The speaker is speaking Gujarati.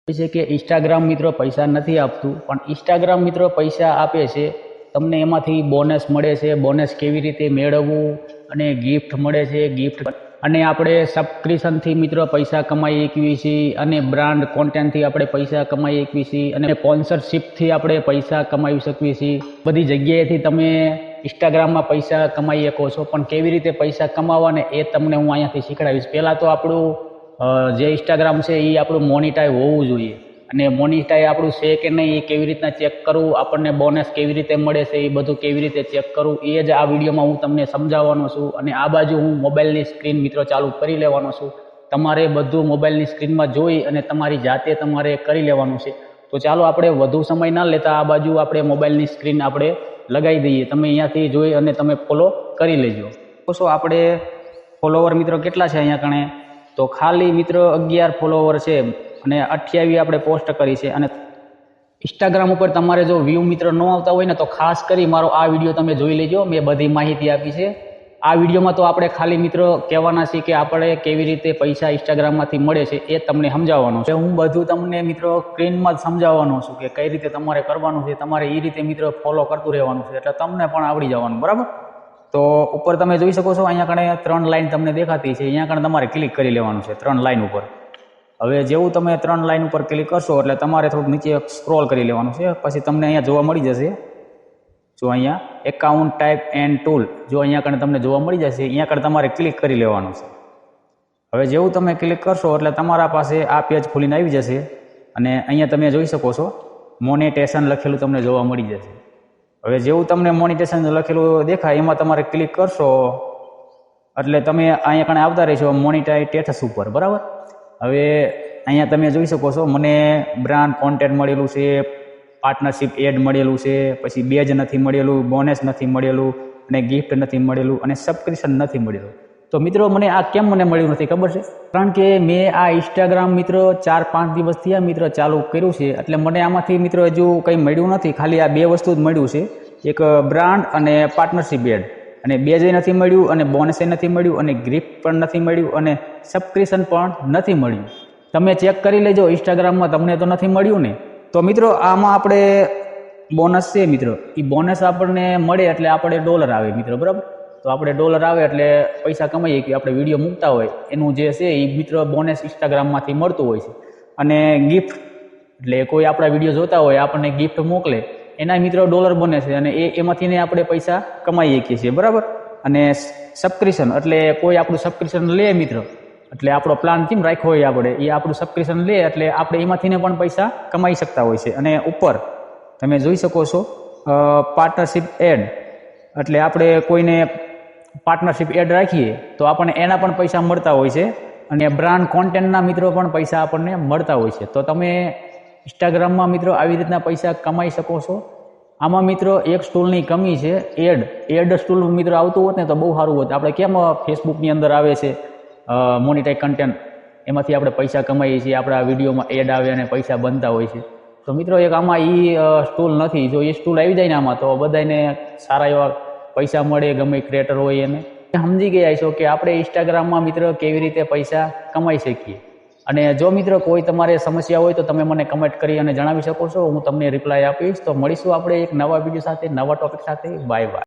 છે કે ઇન્સ્ટાગ્રામ મિત્રો પૈસા નથી આપતું, પણ ઇન્સ્ટાગ્રામ મિત્રો પૈસા આપે છે. તમને એમાંથી બોનસ મળે છે. બોનસ કેવી રીતે મેળવવું અને ગિફ્ટ મળે છે. ગિફ્ટ અને આપણે સબસ્ક્રિપ્શનથી મિત્રો પૈસા કમાઈ શકીએ છીએ, અને બ્રાન્ડ કોન્ટેન્ટથી આપણે પૈસા કમાઈ શકીએ છીએ, અને સ્પોન્સરશિપથી આપણે પૈસા કમાઈ શકીએ છીએ. બધી જગ્યાએથી તમે ઇન્સ્ટાગ્રામમાં પૈસા કમાઈ શકો છો. પણ કેવી રીતે પૈસા કમાવાને એ તમને હું અહીંયાથી શીખડાવીશ. પહેલાં તો આપણું જે ઇન્સ્ટાગ્રામ છે એ આપણું મોનિટાઈઝ હોવું જોઈએ, અને મોનિટાઈઝ આપણું છે કે નહીં એ કેવી રીતના ચેક કરવું, આપણને બોનસ કેવી રીતે મળે છે એ બધું કેવી રીતે ચેક કરવું, એ જ આ વિડીયોમાં હું તમને સમજાવવાનો છું. અને આ બાજુ હું મોબાઈલની સ્ક્રીન મિત્રો ચાલુ કરી લેવાનો છું. તમારે બધું મોબાઈલની સ્ક્રીનમાં જોઈ અને તમારી જાતે તમારે કરી લેવાનું છે. તો ચાલો આપણે વધુ સમય ના લેતા આ બાજુ આપણે મોબાઈલની સ્ક્રીન આપણે લગાવી દઈએ. તમે અહીંયાથી જોઈ અને તમે ફોલો કરી લેજો. તો આપણે ફોલોવર મિત્રો કેટલા છે અહીંયા કણે? તો ખાલી મિત્રો 11 ફોલોવર છે, અને 28 આપણે પોસ્ટ કરી છે. અને ઇન્સ્ટાગ્રામ ઉપર તમારે જો વ્યૂ મિત્રો ન આવતા હોય ને, તો ખાસ કરી મારો આ વિડીયો તમે જોઈ લેજો. મેં બધી માહિતી આપી છે આ વિડીયોમાં. તો આપણે ખાલી મિત્રો કહેવાના છીએ કે આપણે કેવી રીતે પૈસા ઇન્સ્ટાગ્રામમાંથી મળે છે એ તમને સમજાવવાનું છે. હું બધું તમને મિત્રો સ્ક્રીનમાં જ સમજાવવાનો છું કે કઈ રીતે તમારે કરવાનું છે. તમારે એ રીતે મિત્રો ફોલો કરતું રહેવાનું છે, એટલે તમને પણ આવડી જવાનું. બરાબર? તો ઉપર તમે જોઈ શકો છો અહીંયા કણે 3 લાઈન તમને દેખાતી છે. અહીંયા કણે તમારે ક્લિક કરી લેવાનું છે 3 લાઈન ઉપર. હવે જેવું તમે 3 લાઈન ઉપર ક્લિક કરશો એટલે તમારે થોડુંક નીચે સ્ક્રોલ કરી લેવાનું છે. પછી તમને અહીંયા જોવા મળી જશે, જો અહીંયા એકાઉન્ટ ટાઈપ એન્ડ ટૂલ, જો અહીંયા કણે તમને જોવા મળી જશે. અહીંયા કણે તમારે ક્લિક કરી લેવાનું છે. હવે જેવું તમે ક્લિક કરશો એટલે તમારા પાસે આ પેજ ખોલીને આવી જશે, અને અહીંયા તમે જોઈ શકો છો મોનેટેશન લખેલું તમને જોવા મળી જશે. હવે જેવું તમને મોનેટેશન લખેલું દેખાય એમાં તમારે ક્લિક કરશો એટલે તમે અહીંયા કણે આવતા રહીશો મોનેટાઇઝ સ્ટેટસ ઉપર. બરાબર? હવે અહીંયા તમે જોઈ શકો છો મને બ્રાન્ડ કોન્ટેન્ટ મળેલું છે, પાર્ટનરશિપ એડ મળેલું છે, પછી બેજ નથી મળેલું, બોનસ નથી મળેલું, અને ગિફ્ટ નથી મળેલું, અને સબસ્ક્રિપ્શન નથી મળેલું. તો મિત્રો મને આ કેમ મળ્યું નથી ખબર છે? કારણ કે મેં આ ઇન્સ્ટાગ્રામ મિત્રો 4-5 દિવસથી આ મિત્રો ચાલુ કર્યું છે, એટલે મને આમાંથી મિત્રો હજુ કંઈ મળ્યું નથી. ખાલી આ 2 વસ્તુ જ મળ્યું છે, એક બ્રાન્ડ અને પાર્ટનરશિપ એડ. અને બેજ નથી મળ્યું, અને બોનસ નથી મળ્યું, અને ગિફ્ટ પણ નથી મળ્યું, અને સબસ્ક્રિપ્શન પણ નથી મળ્યું. તમે ચેક કરી લેજો ઇન્સ્ટાગ્રામમાં, તમને તો નથી મળ્યું ને. તો મિત્રો આમાં આપણે બોનસ છે મિત્રો, એ બોનસ આપણને મળે એટલે આપણે ડોલર આવે મિત્રો. બરાબર? તો આપણે ડોલર આવે એટલે પૈસા કમાઈએ કે આપણે વિડીયો મૂકતા હોય એનું જે છે એ મિત્રો બોનસ ઇન્સ્ટાગ્રામમાંથી મળતું હોય છે. અને ગિફ્ટ એટલે કોઈ આપણા વિડીયો જોતા હોય આપણને ગિફ્ટ મોકલે, એના મિત્રો ડોલર બને છે, અને એમાંથી ને આપણે પૈસા કમાઈ શકીએ છીએ. બરાબર? અને સબસ્ક્રિપ્શન એટલે કોઈ આપણું સબસ્ક્રિપ્શન લે મિત્રો, એટલે આપણો પ્લાન કેમ રાખ્યો હોય આપણે, એ આપણું સબસ્ક્રિપ્શન લે એટલે આપણે એમાંથીને પણ પૈસા કમાઈ શકતા હોય છે. અને ઉપર તમે જોઈ શકો છો પાર્ટનરશિપ એડ, એટલે આપણે કોઈને પાર્ટનરશિપ એડ રાખીએ તો આપણને એના પણ પૈસા મળતા હોય છે, અને બ્રાન્ડ કોન્ટેન્ટના મિત્રો પણ પૈસા આપણને મળતા હોય છે. તો તમે ઇન્સ્ટાગ્રામમાં મિત્રો આવી રીતના પૈસા કમાઈ શકો છો. આમાં મિત્રો એક સ્ટૂલની કમી છે, એડ સ્ટૂલ મિત્રો આવતું હોત ને તો બહુ સારું હોત. આપણે કેમ ફેસબુકની અંદર આવે છે મોનિટાઈઝ કન્ટેન્ટ, એમાંથી આપણે પૈસા કમાઈએ છીએ, આપણા વિડીયોમાં એડ આવે અને પૈસા બનતા હોય છે. તો મિત્રો એક આમાં સ્ટૂલ નથી. જો એ સ્ટૂલ આવી જાય ને આમાં, તો બધાને સારા એવા પૈસા મળે, ગમે ક્રિએટર હોય એને. સમજી ગયા છો કે આપણે ઇન્સ્ટાગ્રામમાં મિત્રો કેવી રીતે પૈસા કમાઈ શકીએ. અને જો મિત્રો કોઈ તમારે સમસ્યા હોય તો તમે મને કમેન્ટ કરી અને જણાવી શકો છો, હું તમને રિપ્લાય આપીશ. તો મળીશું આપણે એક નવા વિડીયો સાથે, નવા ટોપિક સાથે. Bye bye.